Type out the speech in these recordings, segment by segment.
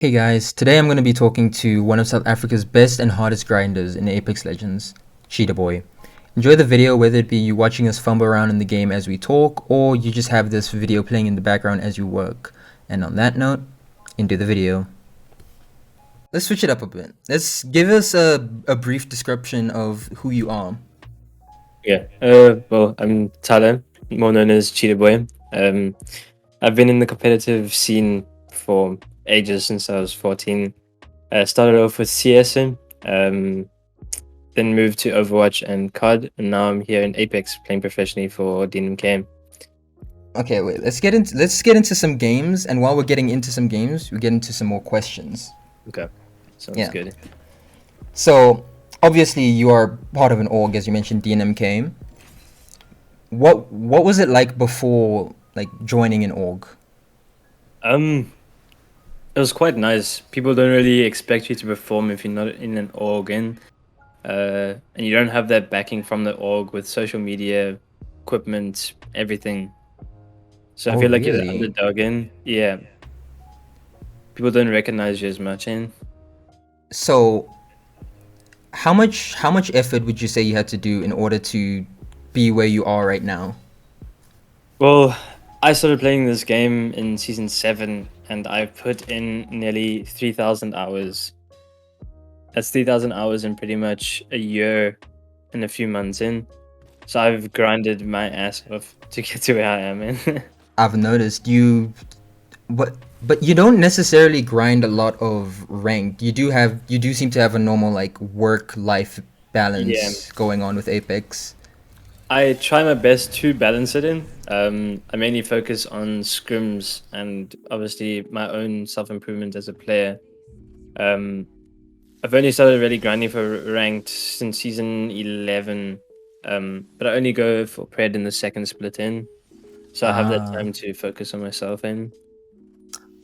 Hey guys, today I'm going to be talking to one of South Africa's best and hardest grinders in Apex Legends, Cheaterboi. Enjoy the video, whether it be you watching us fumble around in the game as we talk, or you just have this video playing in the background as you work. And on that note, into the video. Let's switch it up a bit. Let's give us a brief description of who you are. Yeah. Well, I'm Tyler, more known as Cheaterboi. I've been in the competitive scene for ages since I was 14. Started off with CS, then moved to Overwatch and COD, and now I'm here in Apex playing professionally for DNMK. Okay, wait. Let's get into some games, and while we're getting into some games, we get into some more questions. Okay, sounds Yeah. good. So obviously you are part of an org, as you mentioned, DNMK. What was it like before joining an org? Um, it was quite nice. People don't really expect you to perform if you're not in an organ, and you don't have that backing from the org with social media, equipment, everything. So I Oh feel like you're the really? underdog in. Yeah. People don't recognize you as much in. So how much effort would you say you had to do in order to be where you are right now? Well, I started playing this game in season 7 and I put in nearly 3,000 hours. That's 3,000 hours in pretty much a year and a few months in. So I've grinded my ass off to get to where I am in. I've noticed you, but you don't necessarily grind a lot of ranked. You do seem to have a normal work life Yeah. balance going on with Apex. I try my best to balance it in. I mainly focus on scrims and obviously my own self improvement as a player. Um, I've only started really grinding for ranked since season 11, but I only go for pred in the second split in, so I have that Ah. time to focus on myself in.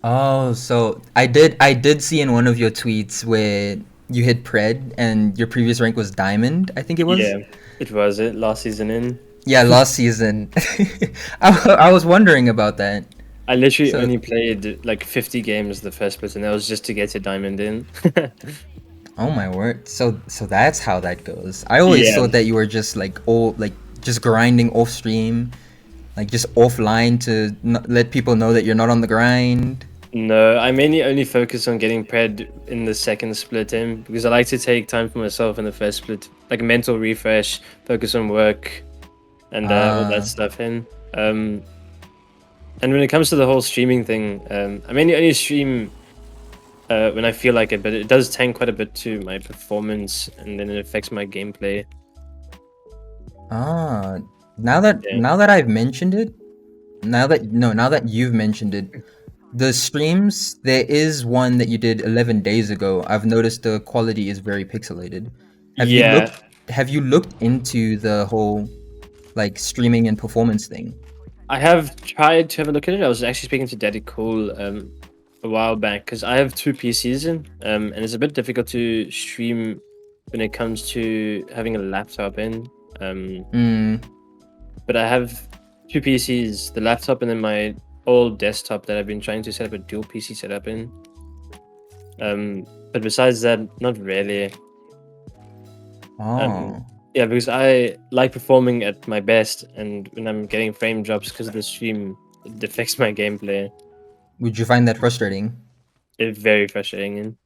Oh, so I did see in one of your tweets where you hit pred and your previous rank was diamond, I think it was. Yeah, it was it last season in. Yeah, last season. I was wondering about that. I literally So, only played like 50 games the first split, and that was just to get to diamond in. oh my word. So that's how that goes. I always Yeah, thought that you were just just grinding off stream, like just offline to let people know that you're not on the grind. no, I mainly only focus on getting pred in the second split in because I like to take time for myself in the first split, like a mental refresh, focus on work, and all that Ah, stuff in. And when it comes to the whole streaming thing, I mainly only stream when I feel like it, but it does tank quite a bit to my performance, and then it affects my gameplay. ah. Now that Yeah, now that I've mentioned it, now that no, now that you've mentioned it, the streams, there is one that you did 11 days ago. I've noticed the quality is very pixelated. Have you yeah. looked have you looked into the whole streaming and performance thing? I have tried to have a look at it. I was actually speaking to Daddy Cool a while back because I have two PCs in, and it's a bit difficult to stream when it comes to having a laptop in. Um, Mm. but I have two PCs, the laptop and then my old desktop that I've been trying to set up a dual PC setup in. But besides that, not really. Um, Oh. yeah, because I like performing at my best, and when I'm getting frame drops because of the stream, it affects my gameplay. Would you find that frustrating? It's very frustrating. And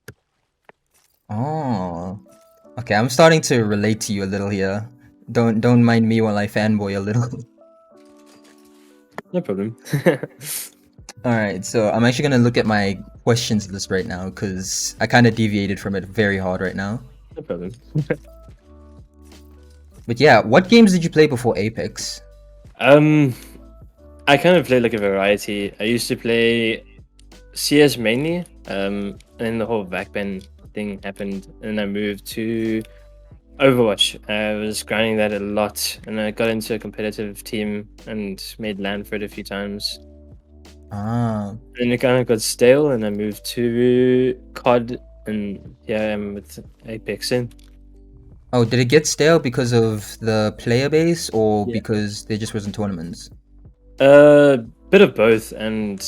Oh. Okay, I'm starting to relate to you a little here. Don't mind me while I fanboy a little. no problem. All right, so I'm actually gonna look at my questions list right now because I kind of deviated from it very hard right now. no problem. But yeah, what games did you play before Apex? Um, I kind of play like a variety. I used to play CS mainly, and then the whole backbend thing happened, and I moved to Overwatch. I was grinding that a lot, and I got into a competitive team and made LAN for it a few times. Ah, And it kind of got stale, and I moved to COD, and here I am with Apex in. oh, did it get stale because of the player base or Yeah. because there just wasn't tournaments? Uh, bit of both, and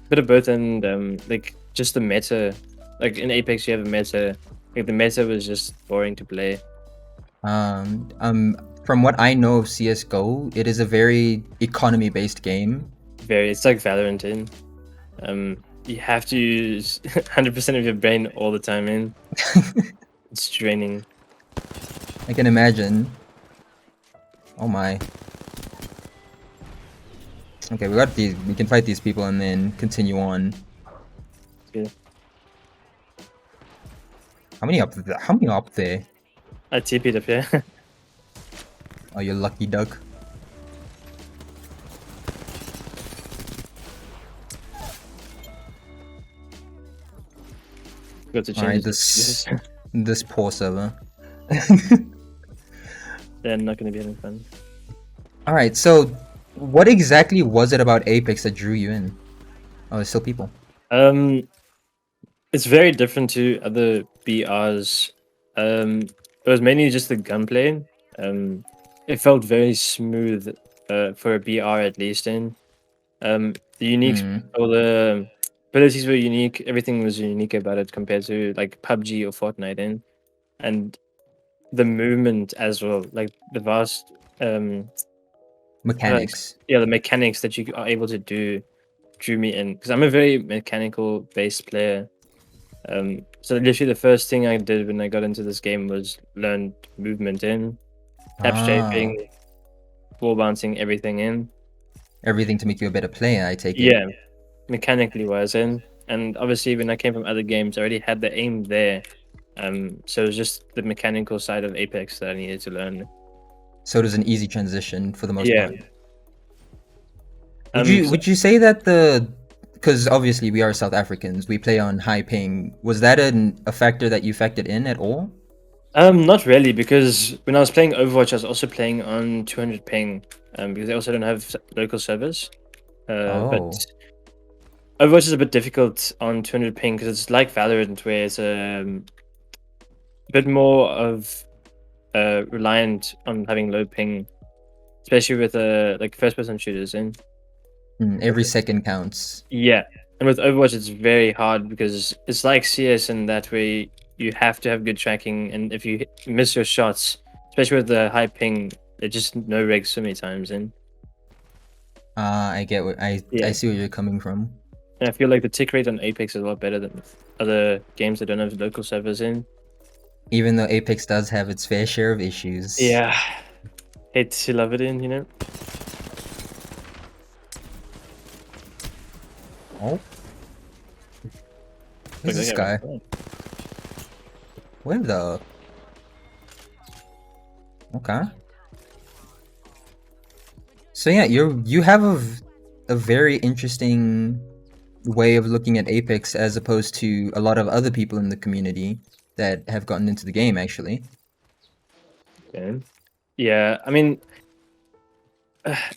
bit of both, and like just the meta. Like in Apex, you have a meta. Like the meta was just boring to play. From what I know of CS:GO, it is a very economy-based game. It's like Valorant in. You have to use 100% of your brain all the time in. It's draining. I can imagine. Oh my. Okay, we got these. We can fight these people and then continue on. Yeah. How many up there? How many up there? I TP'd up here. Oh, you lucky duck. Got to change Alright, this. this poor server. They're not going to be having fun. Alright, so what exactly was it about Apex that drew you in? Oh, there's still people. It's very different to other BRs. It was mainly just the gunplay. It felt very smooth for a BR at least. The unique, all the abilities were unique. Everything was unique about it compared to like PUBG or Fortnite. And the movement as well, like the vast Mechanics. the mechanics that you are able to do drew me in because I'm a very mechanical based player. So literally the first thing I did when I got into this game was learn movement in, tap strafing, wall bouncing, everything in. Everything to make you a better player, I take it. Yeah, mechanically wise in. And obviously when I came from other games, I already had the aim there. So it was just the mechanical side of Apex that I needed to learn. So it was an easy transition for the most Yeah. part. Would you say that because obviously we are South Africans, we play on high ping. Was that a factor that you factored in at all? Not really, because when I was playing Overwatch, I was also playing on 200 ping, because they also don't have local servers. But Overwatch is a bit difficult on 200 ping because it's like Valorant, where it's a bit more of reliant on having low ping, especially with like first-person shooters. Every second counts. Yeah, and with Overwatch, it's very hard because it's like CS in that way. You have to have good tracking, and if you miss your shots, especially with the high ping, it just no regs so many times. I get what I see where you're coming from. And I feel like the tick rate on Apex is a lot better than other games that don't have local servers in. Even though Apex does have its fair share of issues. Yeah, hate to love it in, you know. Oh, who's this guy? Where the? Okay. So yeah, you have a very interesting way of looking at Apex as opposed to a lot of other people in the community that have gotten into the game actually. Okay. Yeah, I mean,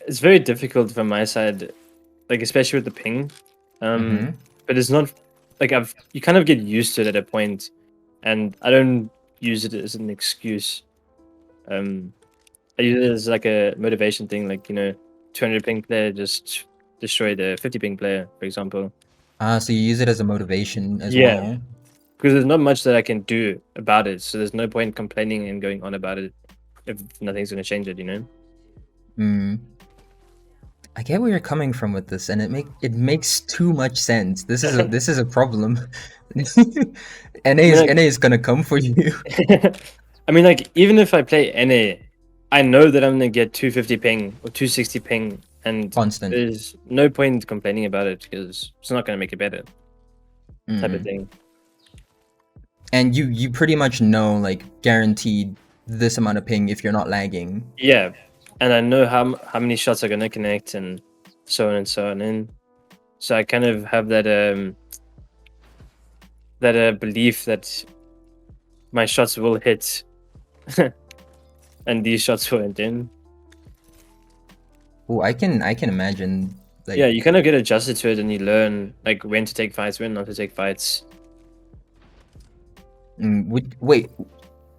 it's very difficult from my side, like especially with the ping. But it's not like you kind of get used to it at a point, and I don't use it as an excuse. I use it as like a motivation thing, like 200 ping player just destroy the 50 ping player, for example. So you use it as a motivation as well. Because there's not much that I can do about it, so there's no point complaining and going on about it if nothing's going to change it, I get where you're coming from with this, and it makes too much sense. This is a problem. NA is gonna come for you. I mean, like even if I play NA, I know that I'm gonna get 250 ping or 260 ping, and constant. There's no point complaining about it because it's not gonna make it better. Type of thing. And you pretty much know, like, guaranteed this amount of ping if you're not lagging. Yeah, and I know how many shots are gonna connect and so on and so on. And so I kind of have that belief that my shots will hit, and these shots won't in. Oh, I can imagine. Like, yeah, you kind of get adjusted to it, and you learn like when to take fights, when not to take fights. Wait,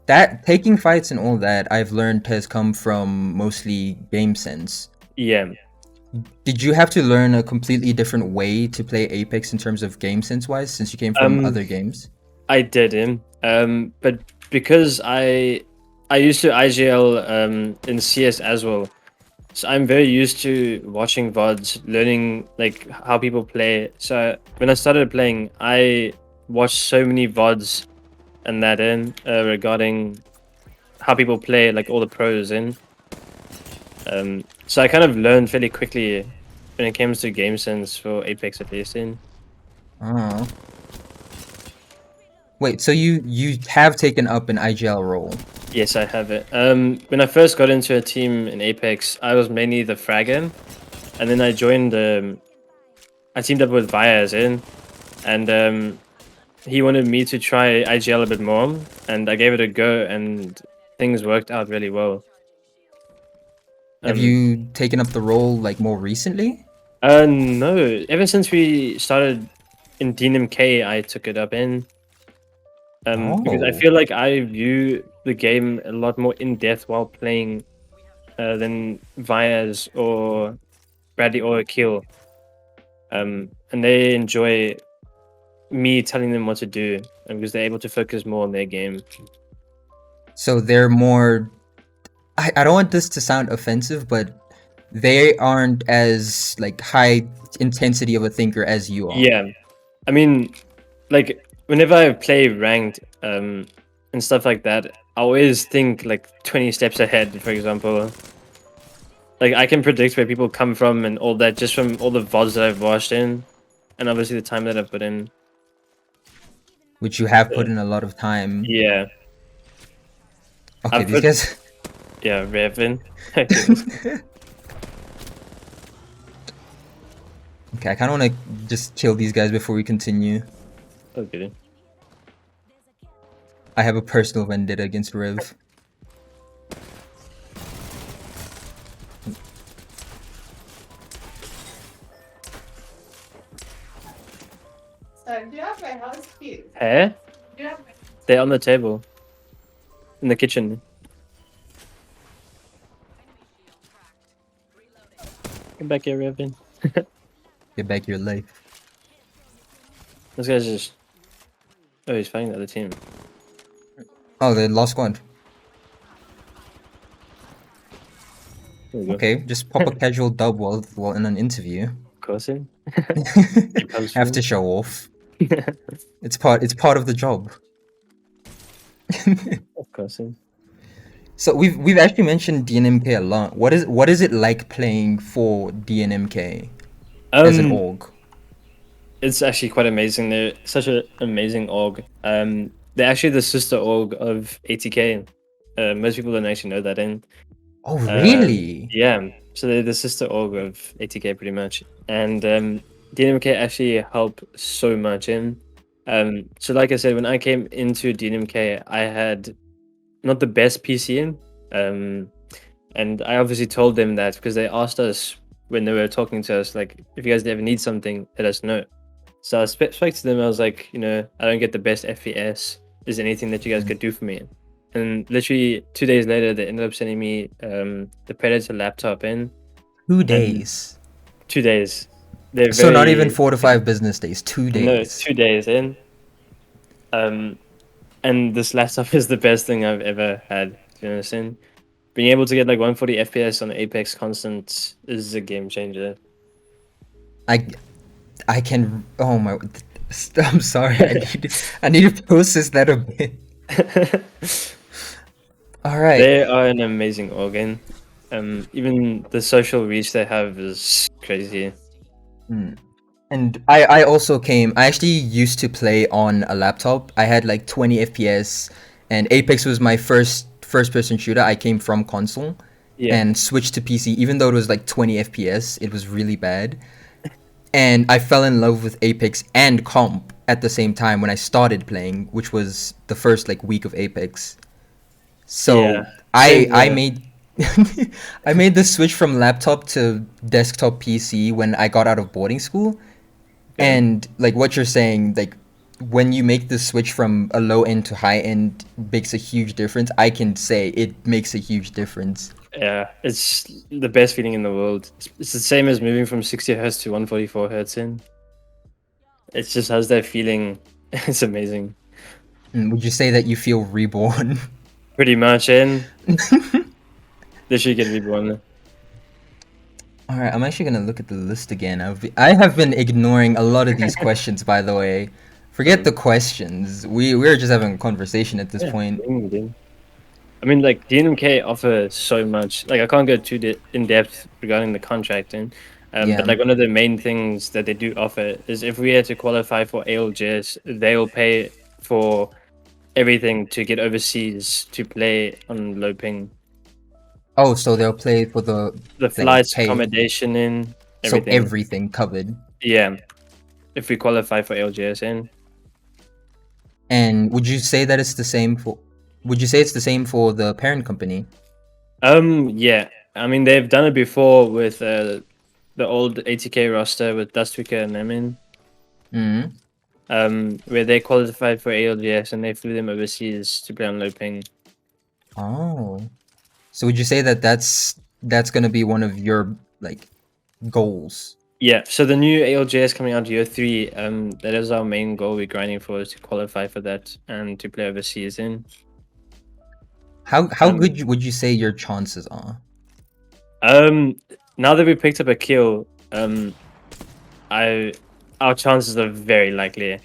that taking fights and all that I've learned has come from mostly game sense. Yeah, Did you have to learn a completely different way to play Apex in terms of game sense wise, since you came from Um, other games? I did him. But because I used to IGL in CS as well, so I'm very used to watching VODs, learning like how people play. So when I started playing, I watched so many VODs and that in regarding how people play, like all the pros in. So I kind of learned fairly quickly when it comes to game sense for Apex at least in. Oh. Wait, so you have taken up an IGL role? Yes, I have it. When I first got into a team in Apex, I was mainly the fragger, and then I joined. I teamed up with Vyaz in, and he wanted me to try IGL a bit more, and I gave it a go, and things worked out really well. Have Um, you taken up the role like more recently? no, ever since we started in DNMK, I took it up in. Because I Oh, feel like I view the game a lot more in depth while playing than Vyaz or Bradley or Akil. And they enjoy me telling them what to do because they're able to focus more on their game. so they're more. I don't want this to sound offensive, but they aren't as like high intensity of a thinker as you are. Yeah, I mean, like whenever I play ranked and stuff like that, I always think like 20 steps ahead. For example, like I can predict where people come from and all that just from all the VODs that I've watched in, and obviously the time that I've put in. Which you have So, put in a lot of time. yeah, Okay, I've these put guys. yeah Revan. Okay, I kind of want to just kill these guys before we continue. Okay. I have a personal vendetta against Rev. So, do you have my house keys? Hair? Do you have my They're on the table in the kitchen. Come back here, Revan. Get back your life. This guy's just. Oh, he's fighting the other team. Oh, the lost squad. There we go. Okay, just pop a casual dub while in an interview. Of course, in. Have to show off. It's part of the job. Of course, in. So we've actually mentioned DNMK a lot. What is it like playing for DNMK as an org? It's actually quite amazing. They're such an amazing org. They're actually the sister org of ATK. Most people don't actually know that in. Oh, really? Yeah, so they're the sister org of ATK pretty much, and DNMK actually help so much in. So like I said, when I came into DNMK, I had not the best PC in, and I obviously told them that because they asked us when they were talking to us, like, if you guys ever need something, let us know. So I spoke to them. I was like, I don't get the best FPS. Is there anything that you guys could do for me? And literally 2 days later, they ended up sending me the Predator laptop in 2 days. 2 days. They're So not very- even 4 to 5 business days. 2 No, days. 2 days in. And this laptop is the best thing I've ever had. You understand? Being able to get like 140 FPS on Apex constant is a game changer. I can. Oh my. I'm sorry. I need to process that a bit. All right. They are an amazing organ. Even the social reach they have is crazy. And I also came. I actually used to play on a laptop. I had like 20 FPS, and Apex was my first person shooter. I came from console Yeah. and switched to PC. Even though it was like 20 FPS, it was really bad. And I fell in love with Apex and comp at the same time when I started playing, which was the first like week of Apex. So Yeah. I Same I here. made I made the switch from laptop to desktop PC when I got out of boarding school. And like what you're saying, like when you make the switch from a low end to high end makes a huge difference. I can say it makes a huge difference. Yeah, it's the best feeling in the world. It's the same as moving from 60 hertz to 144 hertz in. It just has that feeling. It's amazing. Would you say that you feel reborn? Pretty much in. Literally get reborn. All right, I'm actually gonna look at the list again. I have been ignoring a lot of these questions, by the way. Forget the questions. We're just having a conversation at this point. I mean, like DNMK offer so much. Like I can't go too in depth regarding the contracting, Yeah. but like one of the main things that they do offer is if we had to qualify for ALJS, they'll pay for everything to get overseas to play on low ping. Oh, so they'll play for the flights, pay. accommodation in everything. So everything covered. Yeah, if we qualify for ALJS in. And would you say that it's the same for? Would you say it's the same for the parent company? Yeah. I mean, they've done it before with the old ATK roster with Dustwicker and them in. Where they qualified for ALGS and they flew them overseas to play on low ping. Oh, so would you say that that's gonna be one of your like goals? Yeah. So the new ALGS coming out year 3, that is our main goal. We're grinding for is to qualify for that and to play overseas in. How good would you say your chances are? Now that we picked up a kill, our chances are very likely.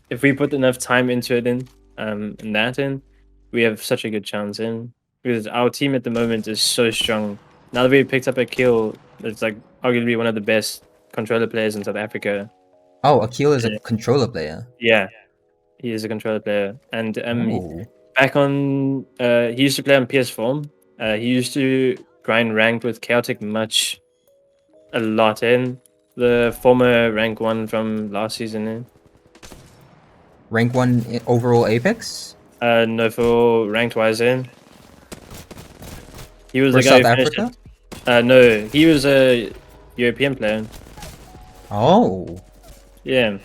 If we put enough time into it we have such a good chance in, because our team at the moment is so strong. Now that we picked up a kill, it's like arguably one of the best controller players in South Africa. Oh, Akil is a controller player. Yeah, he is a controller player, and back on he used to play on PS4. He used to grind ranked with Chaotic Much a lot in the former rank 1 from last season in. Rank 1 overall Apex? No, for ranked wise in. He was for the guy South Africa? No, he was a European player. Oh. Yeah.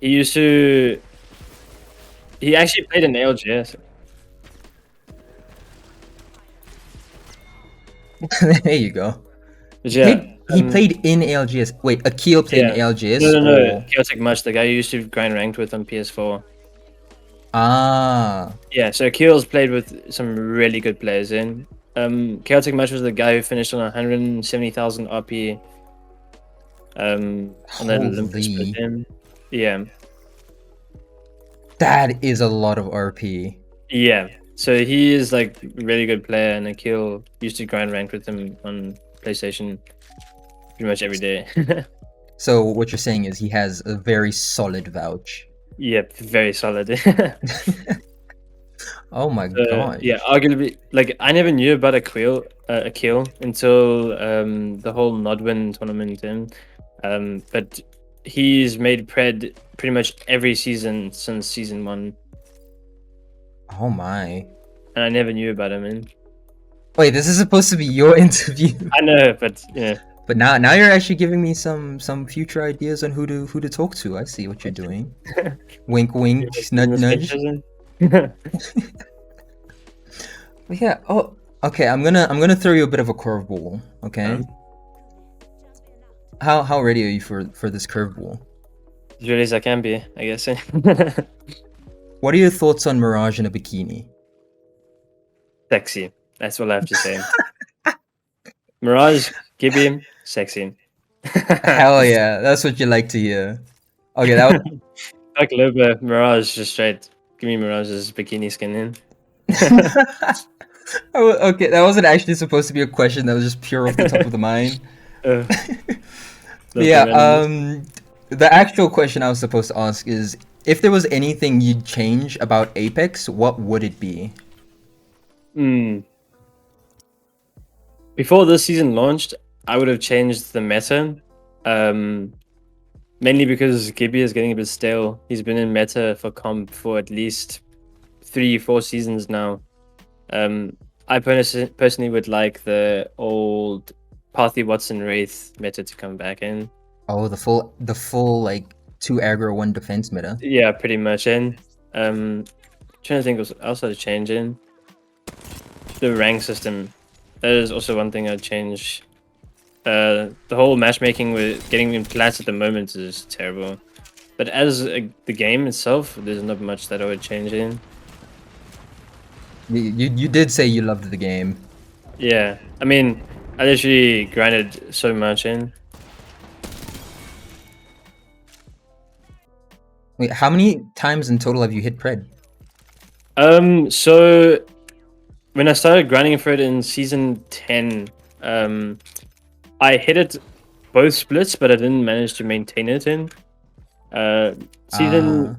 He used to. He actually played in ALGS. There you go. Yeah. He played in ALGS. Wait, Akil played in ALGS? No. Chaotic Much, the guy who used to grind ranked with on PS4. Ah. Yeah, so Akil's played with some really good players in. Chaotic Much was the guy who finished on 170,000 RP. On that Olympus with him. Yeah. That is a lot of RP. Yeah. So he is like really good player, and Akil used to grind ranked with him on PlayStation pretty much every day. So what you're saying is he has a very solid vouch. Yep, very solid. Oh my god. Yeah, arguably, like I never knew about Akil until the whole Nodwin tournament in. But he's made pred pretty much every season since season 1. Oh my. And I never knew about him. And wait, this is supposed to be your interview. I know, but yeah. But now you're actually giving me some future ideas on who to talk to. I see what you're doing. Wink, wink, nudge, nudge. Yeah. Oh, okay. I'm gonna throw you a bit of a curveball. Okay. How ready are you for this curveball? As ready as I can be, I guess. What are your thoughts on Mirage in a bikini? Sexy. That's what I have to say. Mirage, Gibby, sexy. Hell yeah, that's what you like to hear. Okay, that was like Loba, Mirage, just straight. Give me Mirage's bikini skin in. Okay, that wasn't actually supposed to be a question. That was just pure off the top of the mind. Yeah. The actual question I was supposed to ask is, if there was anything you'd change about Apex, what would it be? Before this season launched, I would have changed the meta. Mainly because Gibby is getting a bit stale. He's been in meta for comp for at least 3-4 seasons now. I personally would like the old Parthy Watson Wraith meta to come back in. Oh, the full like 2 aggro 1 defense meta. Yeah, pretty much in. Trying to think what else I'd change in. the rank system. That is also one thing I'd change. The whole matchmaking with getting in flats at the moment is terrible. But as the game itself, there's not much that I would change in. You did say you loved the game. Yeah, I mean, I literally grinded so much in. Wait, how many times in total have you hit Pred? So when I started grinding for it in season 10, I hit it both splits, but I didn't manage to maintain it in. Season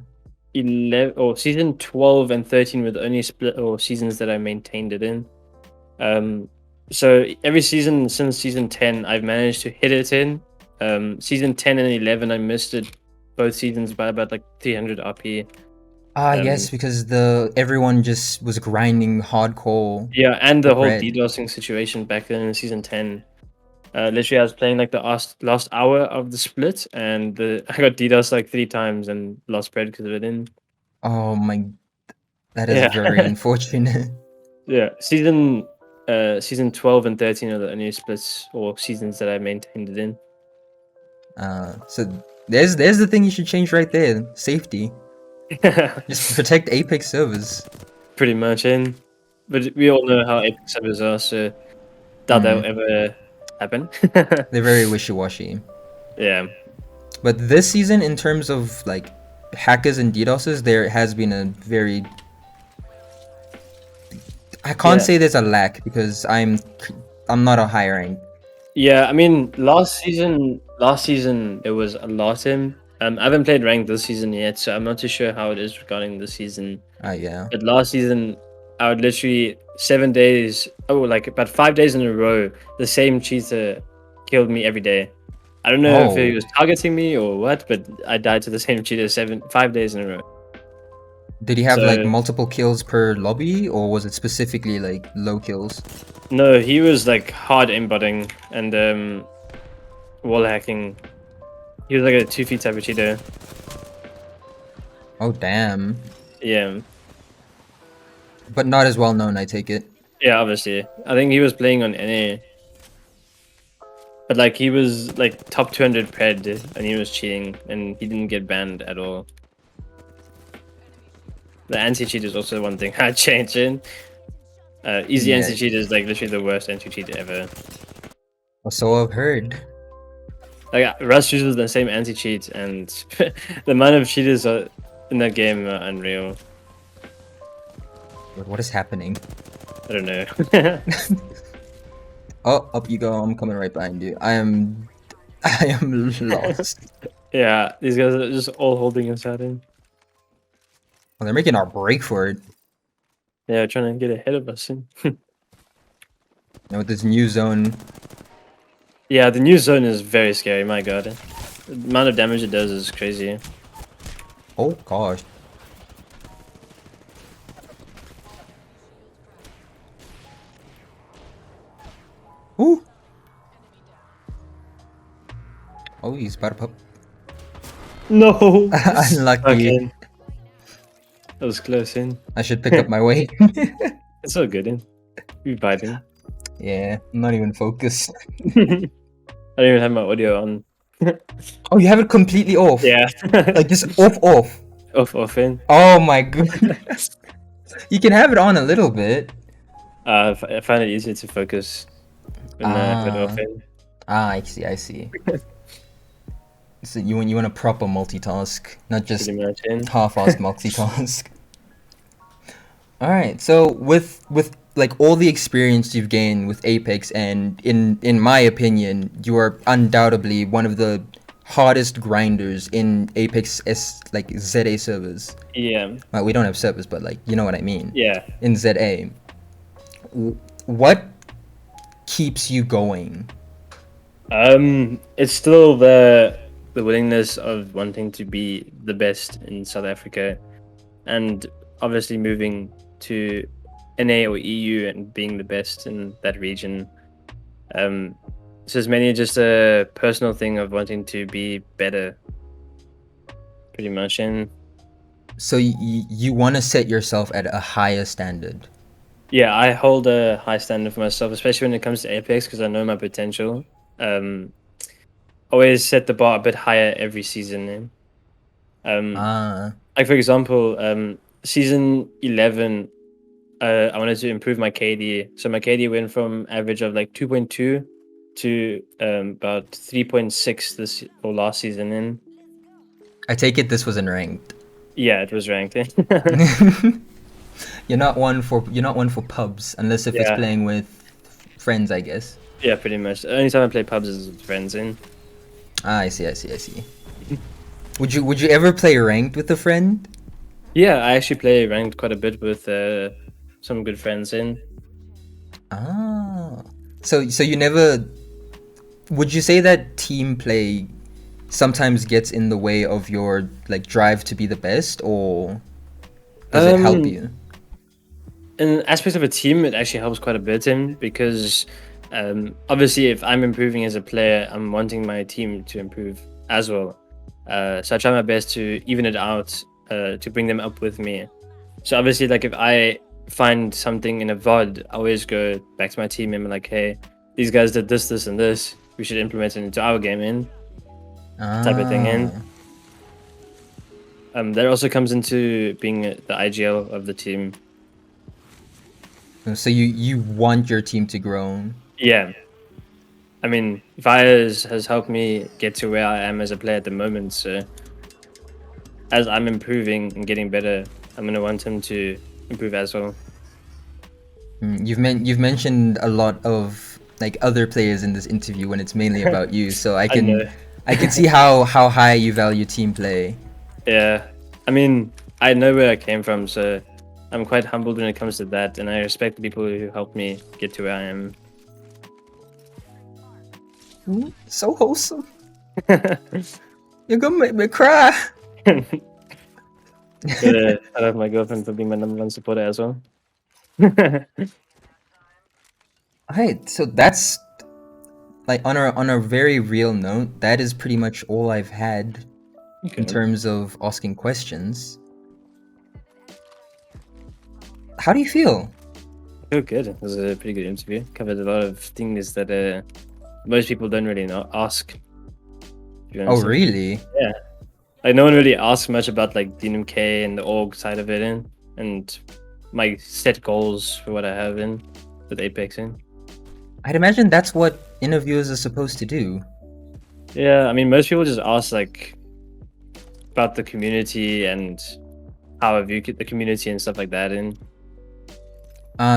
11 or season 12 and 13 were the only split or seasons that I maintained it in. So every season since season 10, I've managed to hit it in. Season 10 and 11, I missed it both seasons by about like 300 RP. Yes, because everyone just was grinding hardcore. Yeah, and the whole Pred. DDoSing situation back then in season 10. Literally, I was playing like the last hour of the split, and I got DDoS like 3 times and lost Pred because of it in. Oh my, that is very unfortunate. Yeah, season 12 and 13 are the only splits or seasons that I maintained it in. So there's the thing you should change right there. Safety. Just protect Apex servers. Pretty much in. But we all know how Apex servers are, so doubt that will ever happen. They're very wishy-washy. Yeah. But this season, in terms of like hackers and DDoSes, there has been a very... I can't say there's a lack because I'm not a high rank. Yeah, I mean, last season there was a lot in. I haven't played ranked this season yet, so I'm not too sure how it is regarding this season. Yeah. But last season, I would literally 7 days, like about 5 days in a row, the same cheater killed me every day. I don't know if he was targeting me or what, but I died to the same cheater 5 days in a row. Did he have like multiple kills per lobby, or was it specifically like low kills? No, he was like hard aimbotting and wall hacking. He was like a 2 feet type of cheater. Oh damn. Yeah. But not as well known, I take it. Yeah, obviously. I think he was playing on NA. But like he was like top 200 pred and he was cheating and he didn't get banned at all. The anti-cheat is also one thing I'd change in. Easy anti-cheat is like literally the worst anti-cheat ever. So I've heard. Like Rust uses the same anti-cheat and the amount of cheaters in that game are unreal. What is happening? I don't know. Oh, up you go. I'm coming right behind you. I am lost. Yeah, these guys are just all holding us out in. Well, they're making our break for it. Yeah, trying to get ahead of us. With this new zone. Yeah, the new zone is very scary, my god. The amount of damage it does is crazy. Oh gosh. Ooh. Oh, he's about to pop. No! Unlucky. Okay. That was close in. I should pick up my weight. It's so good in. You vibing. Yeah, I'm not even focused. I don't even have my audio on. Oh, you have it completely off? Yeah. Like just off. Off in. Oh my goodness. You can have it on a little bit. I find it easier to focus when I put it off in. I see. So you want a proper multitask, not just half-assed multitask. All right. So with like all the experience you've gained with Apex, and in my opinion, you are undoubtedly one of the hardest grinders in Apex like ZA servers. Yeah. Well, we don't have servers, but like you know what I mean. Yeah. In ZA, what keeps you going? It's still the willingness of wanting to be the best in South Africa, and obviously moving to NA or EU and being the best in that region. So it's mainly just a personal thing of wanting to be better, pretty much. And so you want to set yourself at a higher standard. Yeah, I hold a high standard for myself, especially when it comes to Apex, because I know my potential. Always set the bar a bit higher every season. Um, Ah, like for example, season 11, I wanted to improve my KD. So my KD went from average of like 2.2 to about 3.6 this or last season. In I take it this wasn't ranked. yeah, it was ranked. You're not one for pubs unless if it's Yeah, playing with friends, I guess. yeah, pretty much. The only time I play pubs is with friends. In Ah, I see. Would you ever play ranked with a friend? yeah, I actually play ranked quite a bit with some good friends. In Ah. So you never would you say that team play sometimes gets in the way of your like drive to be the best, or does it help um, you? in aspects of a team, it actually helps quite a bit in because obviously, if I'm improving as a player, I'm wanting my team to improve as well. So I try my best to even it out to bring them up with me. So obviously, like if I find something in a VOD, I always go back to my team and be like, "Hey, these guys did this, this, and this. We should implement it into our game in type of thing." In Ah. that also comes into being the IGL of the team. So you want your team to grow. Yeah, I mean, Fires has helped me get to where I am as a player at the moment. So as I'm improving and getting better, I'm gonna want him to improve as well. You've mentioned a lot of like other players in this interview when it's mainly about you, so I I can know. I can see how high you value team play. Yeah, I mean, I know where I came from, so I'm quite humbled when it comes to that, and I respect the people who helped me get to where I am. So wholesome. You're gonna make me cry. I love my girlfriend for being my number one supporter as well. Alright, so that's like on a very real note, that is pretty much all I've had in Okay. terms of asking questions. How do you feel? I feel good. It was a pretty good interview. Covered a lot of things that most people don't really ask. To be Oh honest. really? Yeah. Like no one really asks much about like DNMK and the org side of it and my set goals for what I have in with Apex in. I'd imagine that's what interviewers are supposed to do. Yeah, I mean most people just ask like about the community and how I view the community and stuff like that in.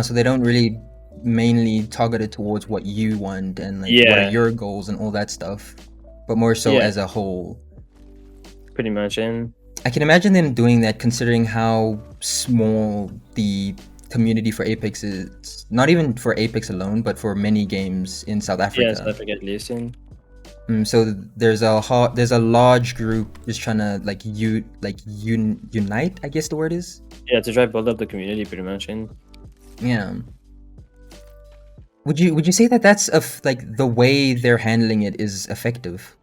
So they don't really mainly target it towards what you want and like what are Yeah, your goals and all that stuff, but more so yeah, as a whole. pretty much in. I can imagine them doing that considering how small the community for Apex is. Not even for Apex alone, but for many games in South Yeah, South Africa. Africa at least in. So there's a large group just trying to unite, I guess the word is. Yeah, to try build up the community pretty much in. Yeah. Would you say that that's like the way they're handling it is effective?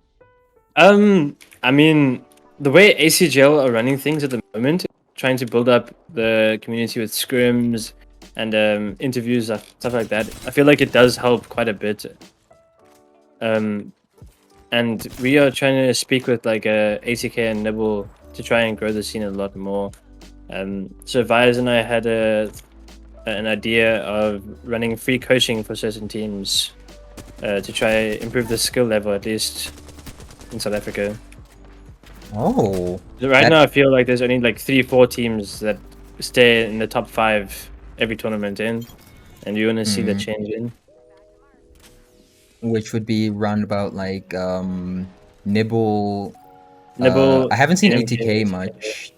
I mean, the way ACGL are running things at the moment, trying to build up the community with scrims and interviews, stuff like that, I feel like it does help quite a bit. And we are trying to speak with like ATK and Nibble to try and grow the scene a lot more. So Vyers and I had an idea of running free coaching for certain teams to try improve the skill level at least in South Africa. Oh, Right that- now, I feel like there's only like 3-4 teams that stay in the top 5 every tournament in, and you want to see the change in. which would be roundabout like Nibble. Nibble, I haven't seen DNMK, ATK much.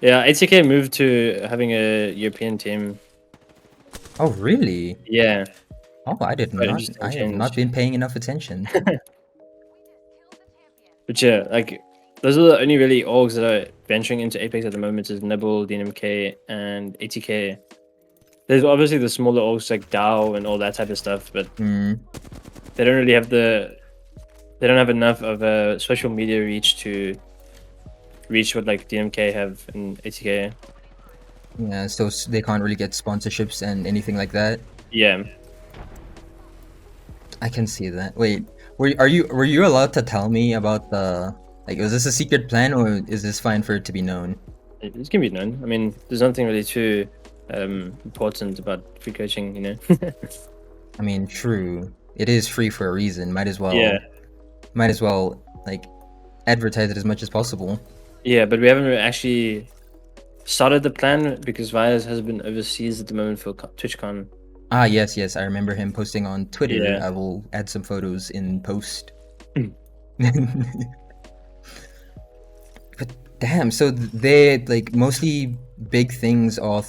Yeah, ATK moved to having a European team. Oh really? Yeah, Oh, I did quite not. interesting I have change. not been paying enough attention. But yeah, like those are the only really orgs that are venturing into Apex at the moment is Nibble, DNMK, and ATK. There's obviously the smaller orgs like DAO and all that type of stuff, but they don't really have they don't have enough of a social media reach to reach what like DMK have and ATK. Yeah, so they can't really get sponsorships and anything like that. Yeah. I can see that. Wait, were you allowed to tell me about the like? Was this a secret plan or is this fine for it to be known? It can be known. I mean, there's nothing really too important about free coaching, you know. I mean, true. It is free for a reason. Yeah. Might as well like advertise it as much as possible. Yeah, but we haven't actually started the plan because Vias has been overseas at the moment for TwitchCon. Ah, yes, yes. I remember him posting on Twitter. Yeah. I will add some photos in post. But damn, so they like mostly big things are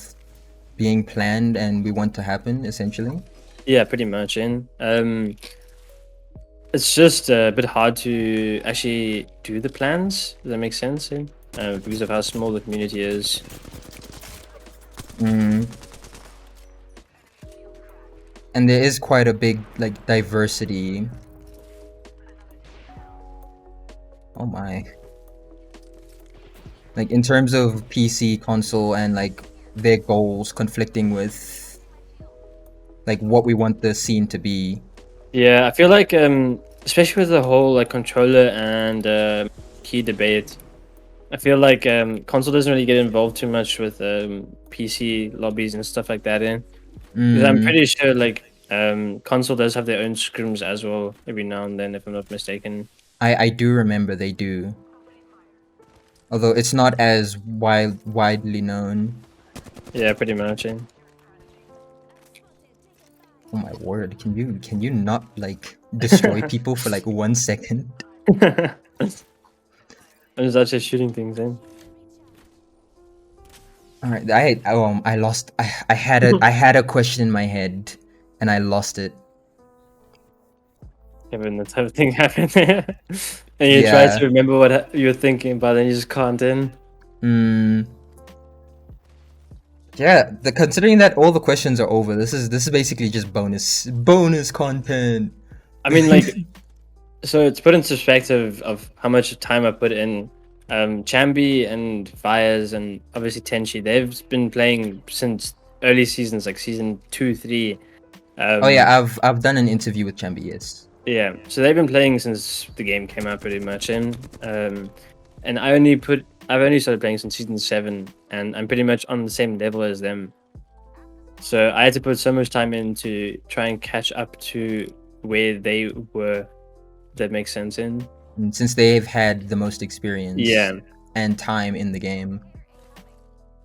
being planned and we want to happen essentially. Yeah, pretty much. And it's just a bit hard to actually do the plans. Does that make sense? Because of how small the community is. Mm. And there is quite a big like diversity. Oh my. Like in terms of PC, console, and like their goals conflicting with like what we want the scene to be. Yeah, I feel like especially with the whole like controller and key debate, I feel like console doesn't really get involved too much with PC lobbies and stuff like that. Because I'm pretty sure like console does have their own scrims as well every now and then, if I'm not mistaken. I do remember they do. Although it's not as widely known. Yeah, pretty much. Oh my word! Can you not like destroy people for like 1 second? I'm just actually shooting things in. All right, I lost. I had a question in my head, and I lost it. Having that type of thing happen. And you try to remember what you're thinking, but then you just can't in. Yeah, considering that all the questions are over, this is basically just bonus content. I mean, like, so it's put into perspective of how much time I put in. Chambi and Vias and obviously Tenchi, they've been playing since early seasons, like season 2, 3. Oh yeah, I've done an interview with Chambi, yes. Yeah, so they've been playing since the game came out, pretty much. And I've only started playing since season 7, and I'm pretty much on the same level as them. So I had to put so much time in to try and catch up to where they were. That makes sense. Since they've had the most experience, yeah, and time in the game,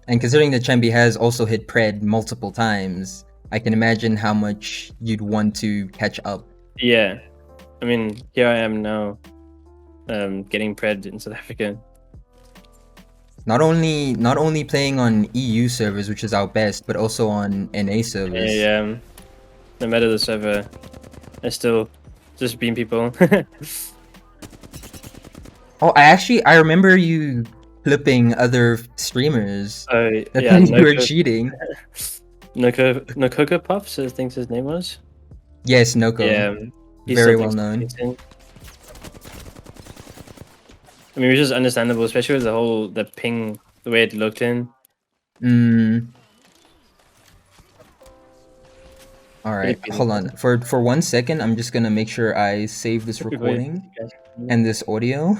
and considering that Chambi has also hit Pred multiple times, I can imagine how much you'd want to catch up. Yeah, I mean, here I am now, getting Pred in South Africa. Not only playing on EU servers, which is our best, but also on NA servers. Yeah, no matter the server, I still just beam people. Oh, I remember you flipping other streamers. Oh Yeah, you were cheating. Nokoko Puffs, I think his name was. Yes, Noko. Yeah, very well known. I mean, which is understandable, especially with the ping, the way it looked in. All right, hold on. For 1 second, I'm just gonna make sure I save this recording and this audio.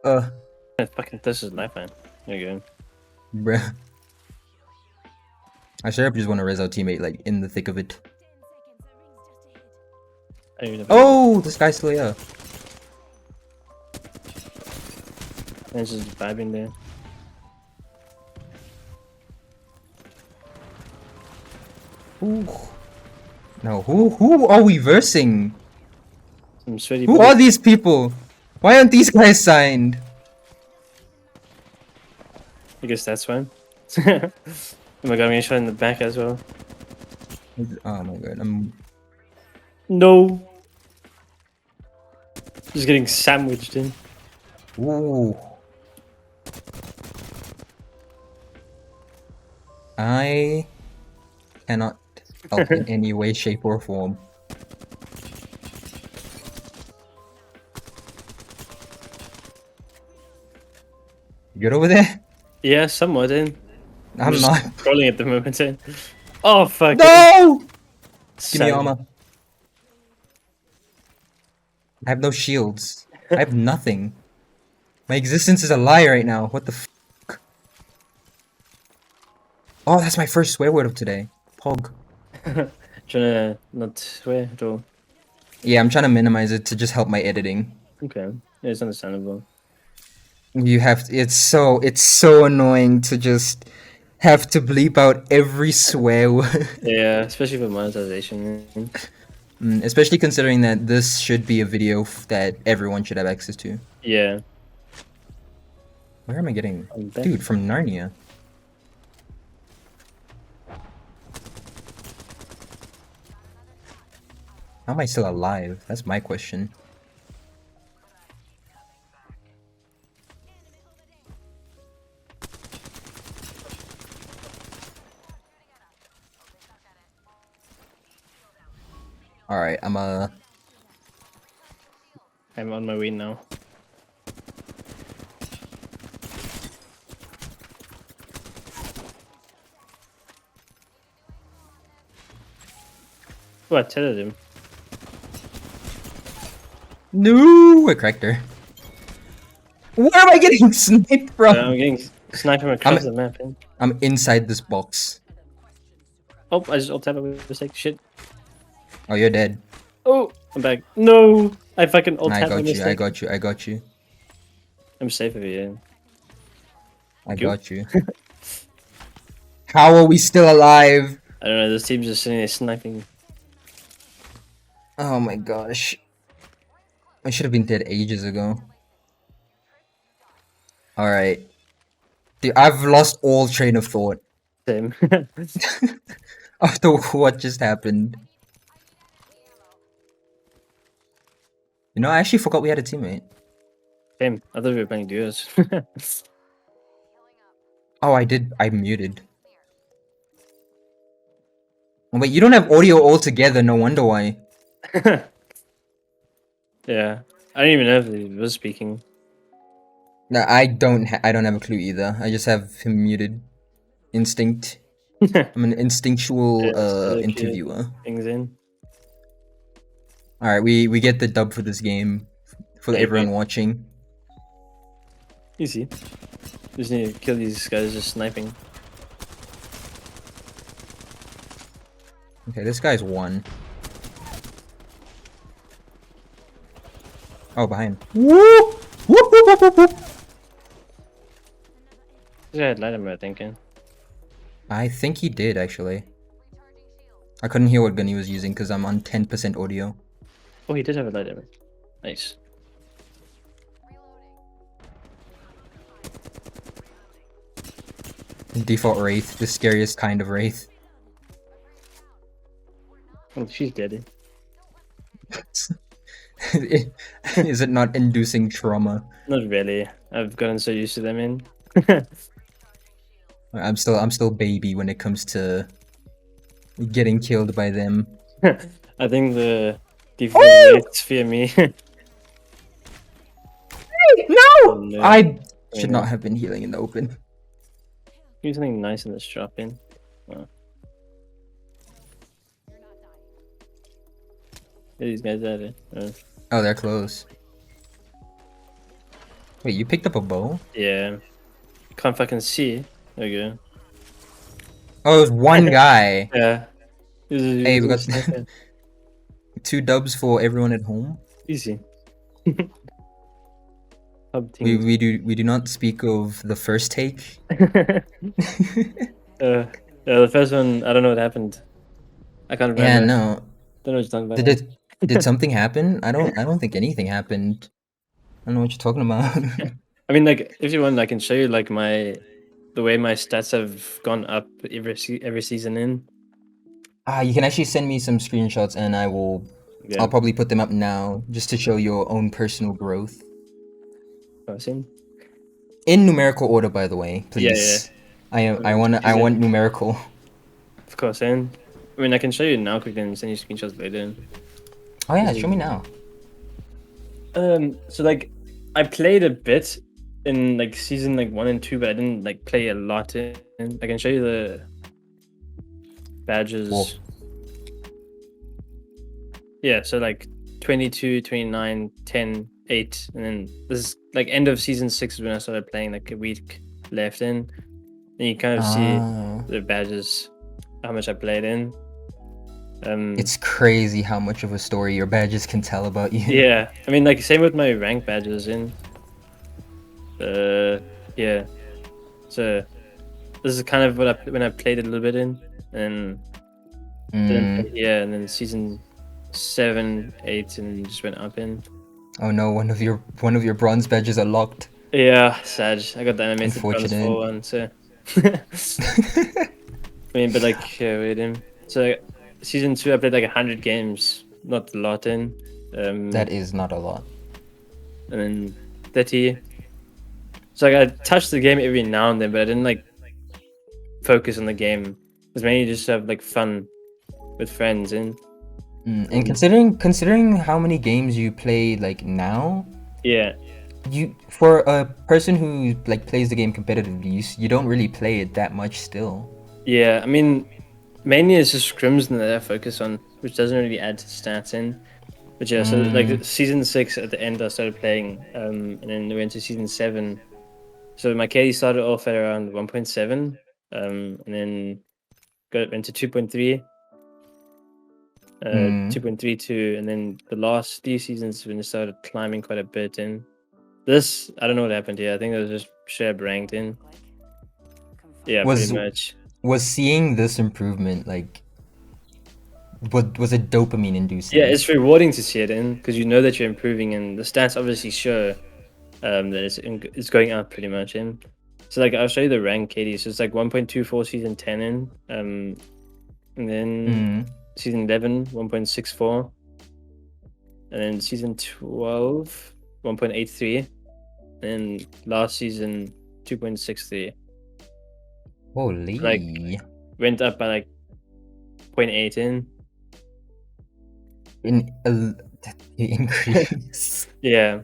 Fucking this is knife man. There you go. Bruh. I straight up just want to res our teammate like in the thick of it. Oh, this guy's still here. And just vibing there. Ooh. No, who are we versing? Some sweaty Who are these people? Why aren't these guys signed? I guess that's fine. Oh my god, I'm getting shot in the back as well. Oh my god, No! Just getting sandwiched in. Ooh. I cannot help in any way, shape, or form. Get over there. Yeah, somewhat. In. I'm just not. scrolling at the moment. In. Oh fuck! No! Give me Savage. armor. I have no shields. I have nothing. My existence is a lie right now. What the fuck? Oh, that's my first swear word of today. Pog. Trying to not swear at all. Yeah, I'm trying to minimize it to just help my editing. Okay, yeah, it's understandable. You have to, it's so annoying to just have to bleep out every swear word. Yeah, especially for monetization. Especially considering that this should be a video that everyone should have access to. Yeah. Where am I getting? I'm back. Dude, from Narnia. How am I still alive? That's my question. Alright, I'm on my way now. Oh, I tethered him. No, I cracked her. Where am I getting sniped from? I'm getting sniped from across the map. In. I'm inside this box. Oh, I just ult-tapped by mistake. Shit. Oh, you're dead. Oh, I'm back. No, I fucking ult-tapped by I mistake. got you. I'm safe over here. I got you. How are we still alive? I don't know. This team's just sitting there sniping. Oh my gosh. I should have been dead ages ago. Alright. Dude, I've lost all train of thought Same. after what just happened. You know, I actually forgot we had a teammate. Same. I thought we were playing duos. Oh, I did. I muted. Oh, wait, you don't have audio altogether. No wonder why. Yeah, I don't even know if he was speaking. No, I don't have a clue either. I just have him muted. Instinct. I'm an instinctual interviewer. Things in. Alright, we get the dub for this game. For Maybe. everyone watching. Easy. Just need to kill these guys just sniping. Okay, this guy's one. Oh, behind. Whoop! Whoop, whoop, whoop, whoop, whoop. This guy had light ammo, I think. I think he did, actually. I couldn't hear what gun he was using because I'm on 10% audio. Oh, he did have a light ammo. Nice. Default Wraith, the scariest kind of Wraith. Oh, she's dead. Is it not inducing trauma? Not really. I've gotten so used to them in. I'm still baby when it comes to getting killed by them. I think the default rates fear me. No! Oh, no! I should not have been healing in the open. Give something nice in this drop in. Oh. Get these guys out of here. Oh, they're close. Wait, you picked up a bow? Yeah. Can't fucking see. There we go. Oh, it was one guy. Yeah. Hey, we got 2 dubs for everyone at home. Easy. We do not speak of the first take. Yeah, the first one, I don't know what happened. I can't remember. Yeah, no. Don't know what you're talking about. Did something happen? I don't think anything happened. I don't know what you're talking about. I mean, like, if you want, I can show you like the way my stats have gone up every season in. You can actually send me some screenshots and I'll probably put them up now just to show your own personal growth. In numerical order, by the way, please. Yeah. I want numerical. Of course, and I mean I can show you now quickly and send you screenshots later. Oh yeah, show me now. So like I played a bit in like season like 1 and 2, but I didn't like play a lot in. I can show you the badges. Cool. Yeah, so like 22, 29, 10, 8, and then this is like end of season 6 is when I started playing, like a week left in. And you kind of see Oh, the badges, how much I played in. it's crazy how much of a story your badges can tell about you. Yeah, I mean, like same with my rank badges in. Yeah. So this is kind of what when I played it a little bit in, and then yeah, and then season 7, 8, and just went up in. Oh no, one of your bronze badges are locked. Yeah, sad. I got the animated bronze Unfortunate. 4 one, so. I mean, but like, yeah, wait, so season 2, I played like 100 games, not a lot in. That is not a lot. And then 30. So like, I touched the game every now and then, but I didn't like focus on the game. It was mainly just to have like fun with friends and. And considering how many games you play like now, Yeah. you for a person who like plays the game competitively, you don't really play it that much still. Yeah, I mean, mainly it's just scrims that I focus on, which doesn't really add to stats in. But yeah, so like season 6 at the end I started playing, and then we went to season 7. So my KD started off at around 1.7, and then went to 2.3, 2.32, and then the last few seasons when it started climbing quite a bit. And this, I don't know what happened here. I think it was just Sheb ranked in. Yeah, pretty much. Was seeing this improvement like was it dopamine inducing? Yeah, it's rewarding to see it in because you know that you're improving, and the stats obviously show that it's going up pretty much in. So like I'll show you the rank KD. So it's like 1.24 season 10 in, and then season 11 1.64, and then season 12 1.83, and last season 2.63. Holy! Like went up by like 0.8 in. Increase. Yeah,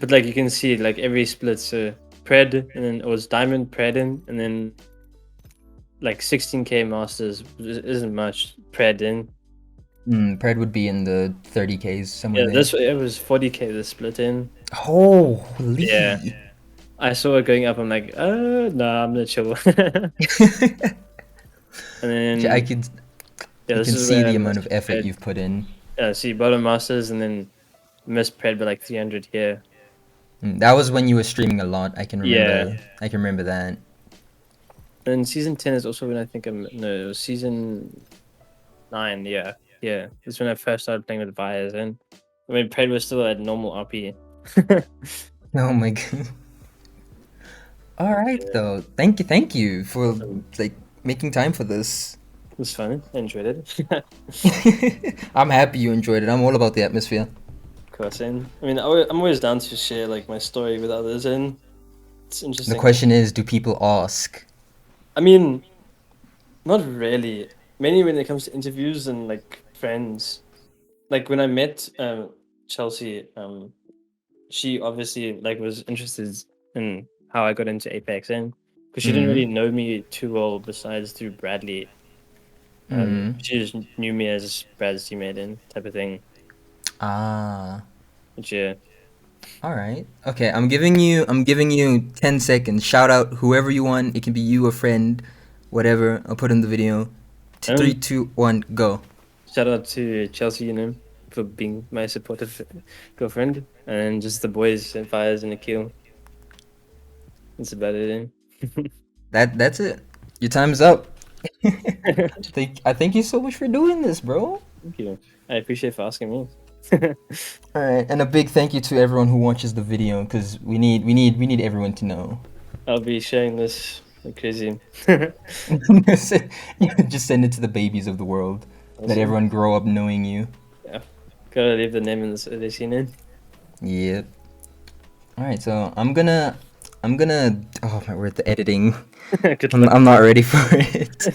but like you can see like every split, so pred, and then it was diamond pred in, and then like 16k masters isn't much pred in. Pred would be in the 30Ks somewhere. Yeah, there. it was 40k the split in. Holy! Yeah, I saw it going up. I'm like, nah, I'm not chill. And then I can see the amount of effort you've put in. Yeah, see bottom masters, and then missed pred by like 300 here. That was when you were streaming a lot. I can remember. Yeah. I can remember that. And season 10 is also when I think it was season 9. Yeah, it's when I first started playing with Vias, and I mean pred was still at normal RP. Oh my god. All right, though. Thank you for like making time for this. It was fun. I enjoyed it. I'm happy you enjoyed it. I'm all about the atmosphere. Of course, and I mean, I'm always down to share like my story with others, and it's interesting. The question is, do people ask? I mean, not really. Mainly when it comes to interviews and like friends. Like when I met Chelsea, she obviously like was interested in how I got into Apex, and because she didn't really know me too well besides through Bradley. She just knew me as Brad's teammate and type of thing. Which, yeah. All right. Okay, I'm giving you 10 seconds. Shout out whoever you want. It can be you, a friend, whatever. I'll put in the video. 3, 2, 1, go. Shout out to Chelsea, for being my supportive girlfriend, and just the boys and Fires and Akil. That's about it. That's it. Your time's up. I thank you so much for doing this, bro. Thank you. I appreciate for asking me. All right, and a big thank you to everyone who watches the video, because we need everyone to know. I'll be sharing this like crazy. Just send it to the babies of the world. Awesome. Let everyone grow up knowing you. Yeah, gotta leave the name in the scene in. Yep. All right, so I'm gonna. Oh my word, the editing. I'm not ready for it.